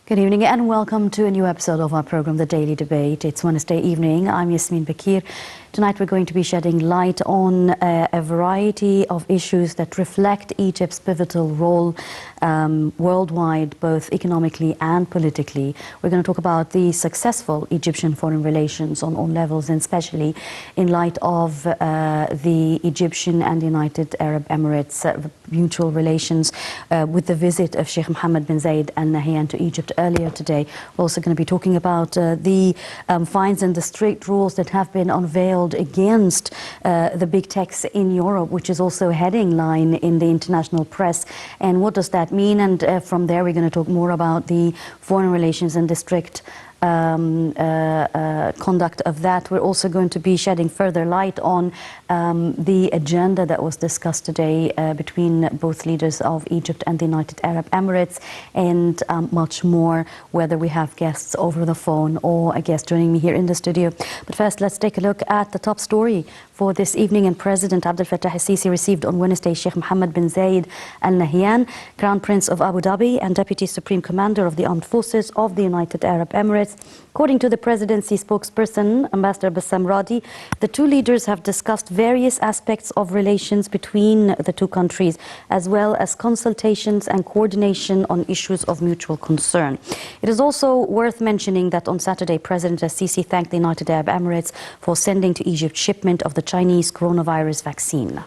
Good evening and welcome to a new episode of our program, The Daily Debate. It's Wednesday evening. I'm Yasmin Bakir. Tonight we're going to be shedding light on a variety of issues that reflect Egypt's pivotal role worldwide, both economically and politically. We're going to talk about the successful Egyptian foreign relations on all levels, and especially in light of the Egyptian and the United Arab Emirates mutual relations with the visit of Sheikh Mohammed bin Zayed Al Nahyan to Egypt earlier today. We're also going to be talking about the fines and the strict rules that have been unveiled against the big techs in Europe, which is also a heading line in the international press. And what does that mean? And from there, we're going to talk more about the foreign relations and the strict conduct of that. We're also going to be shedding further light on the agenda that was discussed today between both leaders of Egypt and the United Arab Emirates, and much more, whether we have guests over the phone or a guest joining me here in the studio. But first, let's take a look at the top story for this evening. And President Abdel Fattah al-Sisi received on Wednesday Sheikh Mohammed bin Zayed Al Nahyan, Crown Prince of Abu Dhabi and Deputy Supreme Commander of the Armed Forces of the United Arab Emirates. According to the presidency spokesperson, Ambassador Bassam Radi, the two leaders have discussed various aspects of relations between the two countries, as well as consultations and coordination on issues of mutual concern. It is also worth mentioning that on Saturday, President al-Sisi thanked the United Arab Emirates for sending to Egypt shipment of the Chinese coronavirus vaccine.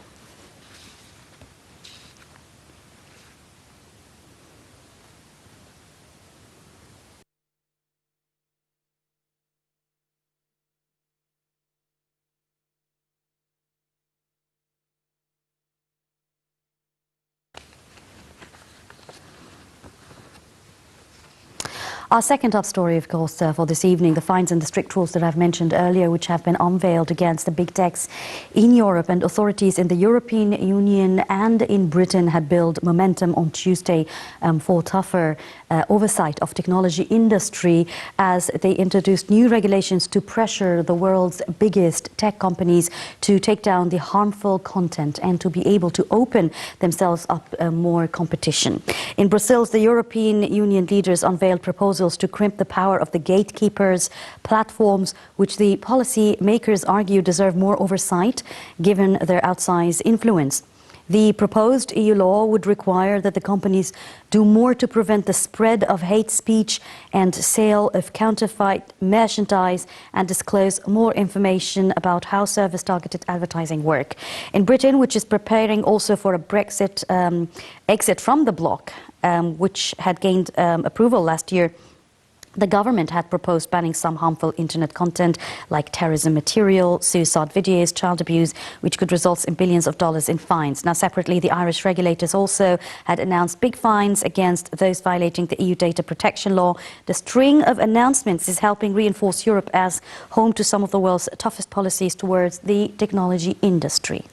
Our second top story, of course, for this evening, the fines and the strict rules that I've mentioned earlier, which have been unveiled against the big techs in Europe. And authorities in the European Union and in Britain had built momentum on Tuesday for tougher oversight of technology industry as they introduced new regulations to pressure the world's biggest tech companies to take down the harmful content and to be able to open themselves up more competition. In Brussels, the European Union leaders unveiled proposals to crimp the power of the gatekeepers, platforms which the policy makers argue deserve more oversight given their outsized influence. The proposed EU law would require that the companies do more to prevent the spread of hate speech and sale of counterfeit merchandise, and disclose more information about how service-targeted advertising work. In Britain, which is preparing also for a Brexit exit from the bloc, which had gained approval last year, the government had proposed banning some harmful internet content like terrorism material, suicide videos, child abuse, which could result in billions of dollars in fines. Now, separately, the Irish regulators also had announced big fines against those violating the EU data protection law. The string of announcements is helping reinforce Europe as home to some of the world's toughest policies towards the technology industry.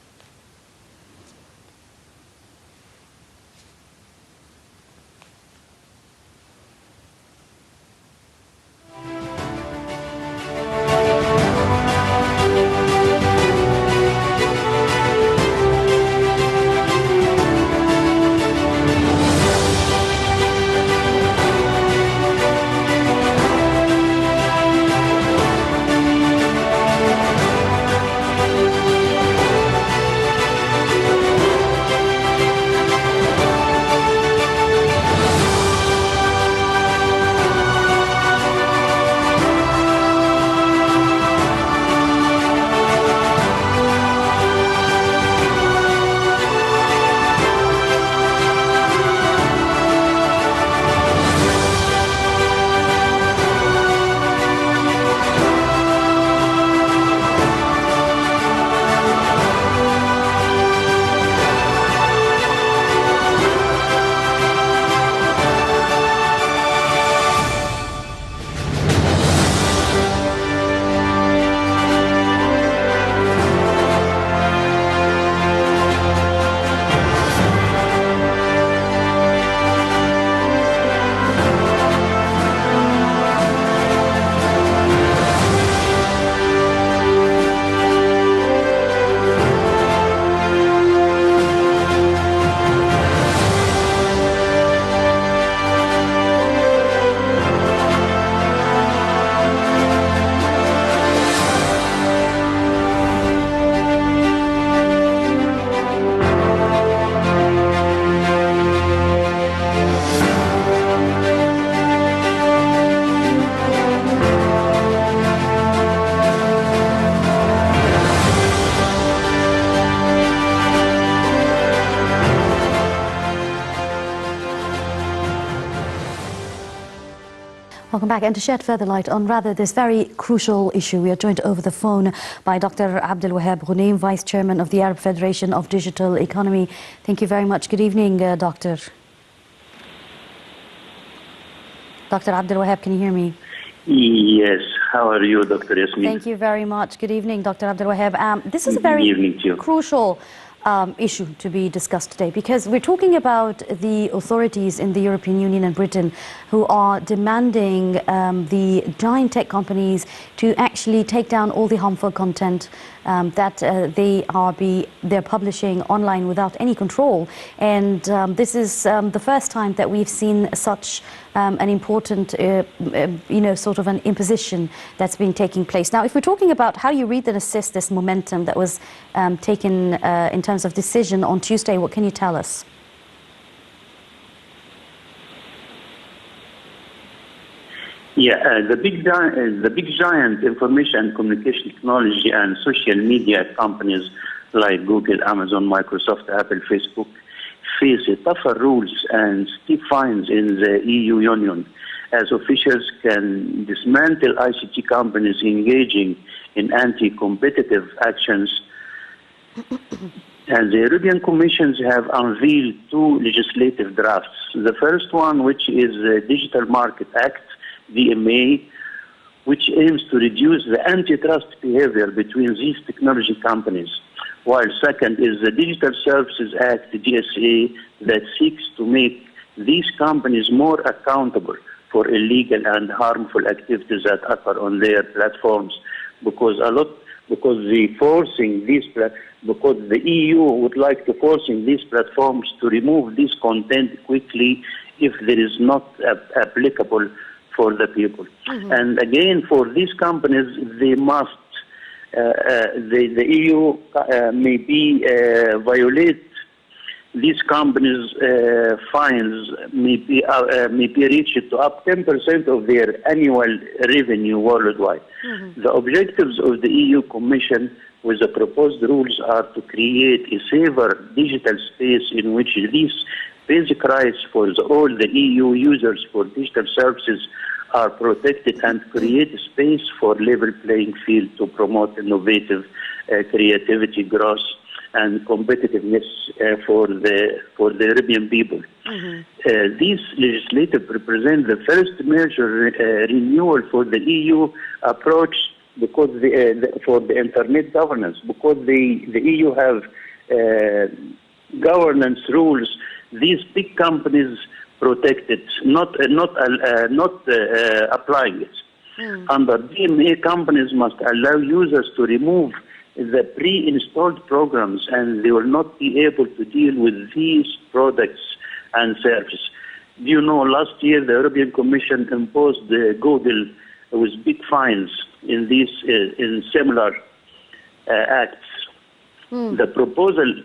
Welcome back. And to shed further light on rather this very crucial issue, we are joined over the phone by Dr. Abdel Wahab Ghunaim, Vice Chairman of the Arab Federation of Digital Economy. Thank you very much. Good evening, Doctor. Dr. Abdel Wahab, can you hear me? Yes. How are you, Dr. Yasmin? Thank you very much. Good evening, Dr. Abdel Wahab. This is a very crucial issue to be discussed today, because we're talking about the authorities in the European Union and Britain who are demanding the giant tech companies to actually take down all the harmful content that they're publishing online without any control. And this is the first time that we've seen such an important, sort of an imposition that's been taking place. Now, if we're talking about how you read and assess this momentum that was taken in terms of decision on Tuesday, what can you tell us? Yeah, the big giant information and communication technology and social media companies like Google, Amazon, Microsoft, Apple, Facebook face tougher rules and steep fines in the EU Union, as officials can dismantle ICT companies engaging in anti-competitive actions. And the European Commission have unveiled two legislative drafts. The first one, which is the Digital Market Act, DMA, which aims to reduce the antitrust behavior between these technology companies, while second is the Digital Services Act, DSA, that seeks to make these companies more accountable for illegal and harmful activities that occur on their platforms, because the EU would like to forcing these platforms to remove this content quickly if there is not applicable for the people. Mm-hmm. And again, for these companies, they must, the EU maybe violate these companies' fines may be reached to up 10% of their annual revenue worldwide. Mm-hmm. The objectives of the EU Commission with the proposed rules are to create a safer digital space in which these basic rights for all the EU users for digital services are protected, and create a space for level playing field to promote innovative creativity, growth, and competitiveness for the European people. Mm-hmm. These legislatives represent the first major renewal for the EU approach, because for the internet governance, because the EU have governance rules. These big companies protect it, not applying it. Mm. Under DMA, companies must allow users to remove the pre-installed programs, and they will not be able to deal with these products and services. Do you know, last year the European Commission imposed Google with big fines in these in similar acts. Mm. The proposal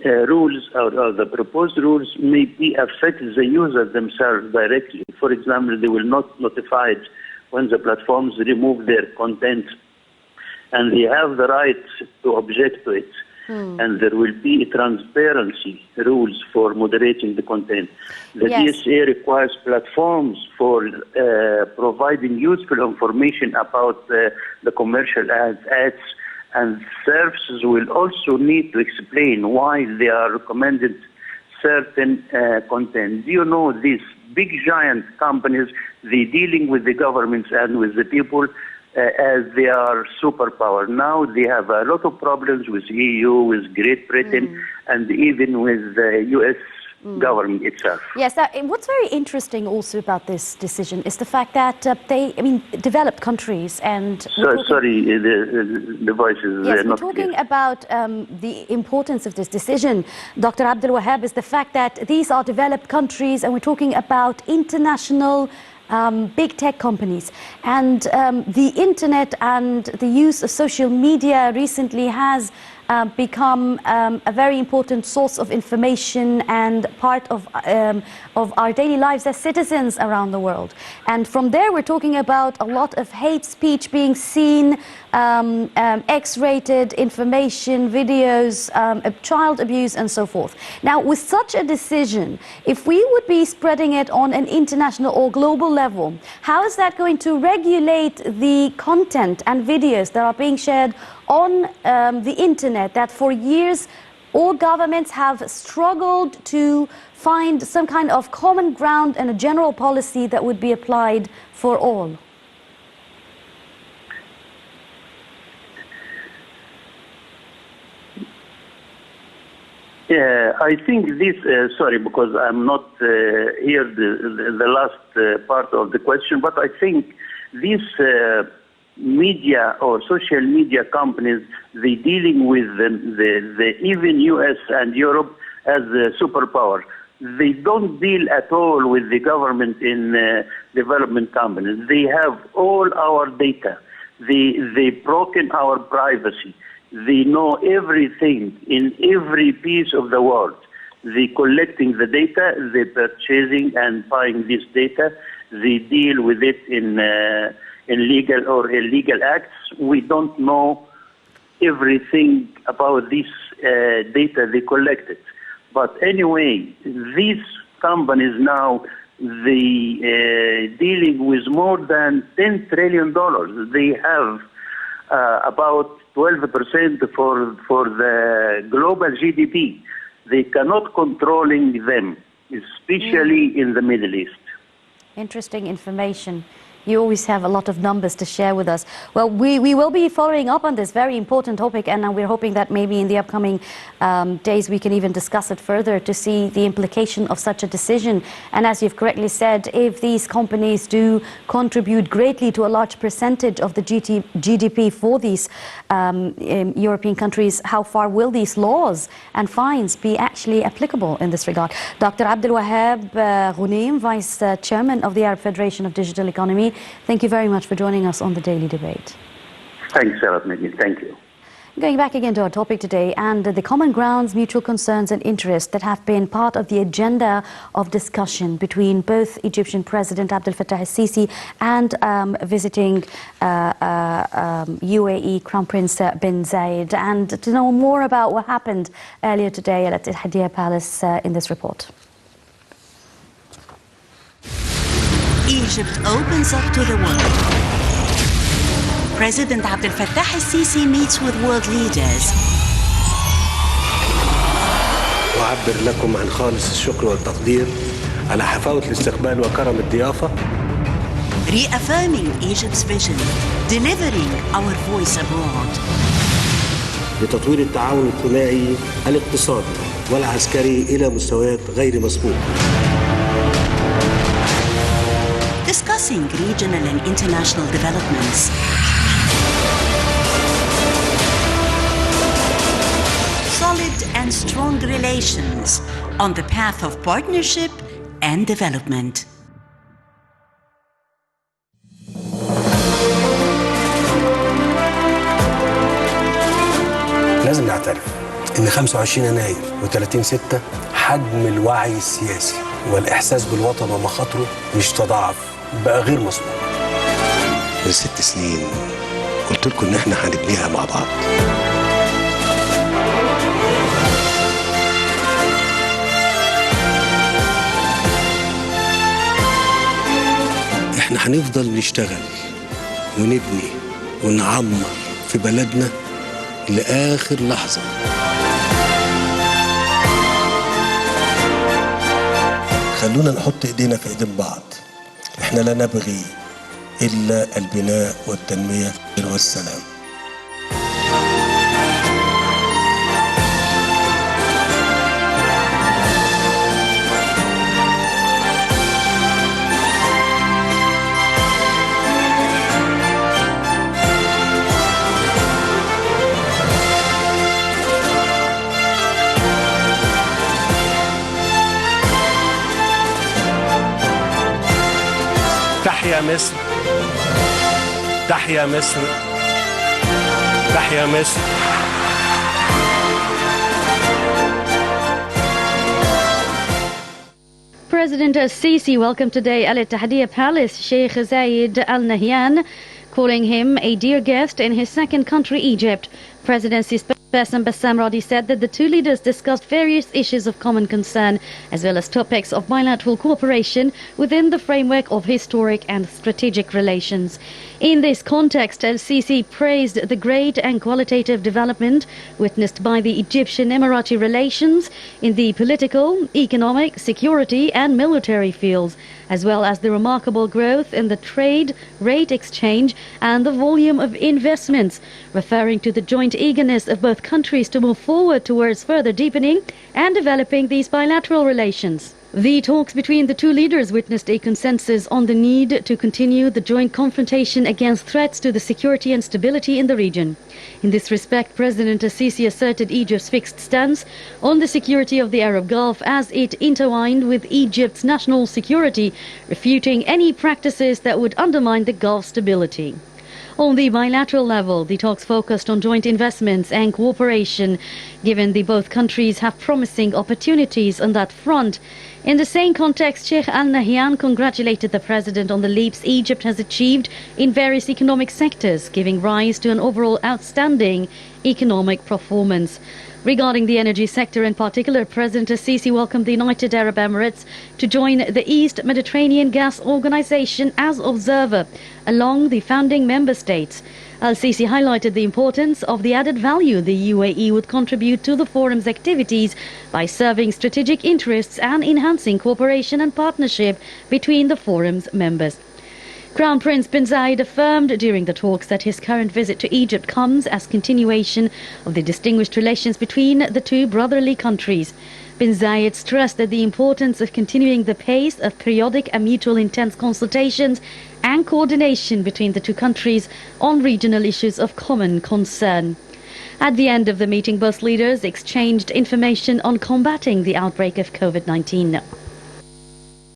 rules or the proposed rules may be affect the users themselves directly. For example, they will not notify it when the platforms remove their content, and they have the right to object to it. And there will be transparency rules for moderating the content. The DSA requires platforms for providing useful information about the commercial ads, and services will also need to explain why they are recommended certain content. Do you know these big giant companies, they dealing with the governments and with the people as they are superpower. Now they have a lot of problems with EU, with Great Britain, and even with the US government itself. Yes, what's very interesting also about this decision is the fact that developed countries and... Sorry, the voice is yes, not we're talking clear. about the importance of this decision, Dr. Abdel Wahab, is the fact that these are developed countries, and we're talking about international big tech companies, and the internet and the use of social media recently has become a very important source of information and part of our daily lives as citizens around the world. And from there, we're talking about a lot of hate speech being seen, X-rated information, videos, child abuse, and so forth. Now, with such a decision, if we would be spreading it on an international or global level, how is that going to regulate the content and videos that are being shared on the internet that for years all governments have struggled to find some kind of common ground and a general policy that would be applied for all? Yeah, I think this, sorry, because I'm not here the last part of the question, but I think this media or social media companies, they dealing with the even US and Europe as a superpower. They don't deal at all with the government in development companies. They have all our data. They broken our privacy. They know everything in every piece of the world. They collecting the data, they purchasing and buying this data. They deal with it in legal or illegal acts. We don't know everything about this data they collected. But anyway, these companies now, they dealing with more than $10 trillion. They have about 12% for the global GDP. They cannot controlling them, especially in the Middle East. Interesting information. You always have a lot of numbers to share with us. Well, we will be following up on this very important topic, and we're hoping that maybe in the upcoming days we can even discuss it further to see the implication of such a decision. And as you've correctly said, if these companies do contribute greatly to a large percentage of the GDP for these European countries, how far will these laws and fines be actually applicable in this regard? Dr. Abdel Wahab Ghuneim, Vice Chairman of the Arab Federation of Digital Economy, thank you very much for joining us on the Daily Debate. Thanks, Sarah. Thank you. Going back again to our topic today and the common grounds, mutual concerns and interests that have been part of the agenda of discussion between both Egyptian President Abdel Fattah el-Sisi and visiting UAE Crown Prince bin Zayed. And to know more about what happened earlier today at Al Hadiyah Palace in this report. Egypt opens up to the world. President Abdel Fattah el-Sisi meets with world leaders. أعبر لكم عن خالص الشكر والتقدير على حفاوة الاستقبال وكرم الضيافة. Reaffirming Egypt's vision, delivering our voice abroad. لتطوير التعاون الثنائي الاقتصادي والعسكري إلى مستويات غير مسبوقة. Discussing regional and international developments. Solid and strong relations on the path of partnership and development. لازم نعترف إن 25 يناير و30/6 حجم الوعي السياسي والإحساس بالوطن ومخاطره مش تضاعف، بقى غير مسبوق. من 6 سنين قلت لكم إن إحنا هنبنيها مع بعض. إحنا هنفضل نشتغل ونبني ونعمر في بلدنا لآخر لحظة. خلونا نحط إيدينا في إيدين بعض. إحنا لا نبغي إلا البناء والتنمية والسلام. تحيا مصر، تحيا مصر، تحيا مصر. President al-Sisi welcomed today Al Ittihadiyya Palace Sheikh Zayed Al Nahyan, calling him a dear guest in his second country, Egypt. Presidency spokesperson Bassam Radi said that the two leaders discussed various issues of common concern as well as topics of bilateral cooperation within the framework of historic and strategic relations. In this context, El-Sisi praised the great and qualitative development witnessed by the Egyptian-Emirati relations in the political, economic, security and military fields, as well as the remarkable growth in the trade, rate exchange and the volume of investments, referring to the joint eagerness of both countries to move forward towards further deepening and developing these bilateral relations. The talks between the two leaders witnessed a consensus on the need to continue the joint confrontation against threats to the security and stability in the region. In this respect, President al-Sisi asserted Egypt's fixed stance on the security of the Arab Gulf as it intertwined with Egypt's national security, refuting any practices that would undermine the Gulf stability. On the bilateral level, the talks focused on joint investments and cooperation, given the both countries have promising opportunities on that front. In the same context, Sheikh Al Nahyan congratulated the president on the leaps Egypt has achieved in various economic sectors, giving rise to an overall outstanding economic performance. Regarding the energy sector in particular, President al-Sisi welcomed the United Arab Emirates to join the East Mediterranean Gas Organization as observer along the founding member states. Al-Sisi highlighted the importance of the added value the UAE would contribute to the forum's activities by serving strategic interests and enhancing cooperation and partnership between the forum's members. Crown Prince bin Zayed affirmed during the talks that his current visit to Egypt comes as continuation of the distinguished relations between the two brotherly countries. Bin Zayed stressed that the importance of continuing the pace of periodic and mutual intense consultations and coordination between the two countries on regional issues of common concern. At the end of the meeting, both leaders exchanged information on combating the outbreak of COVID-19.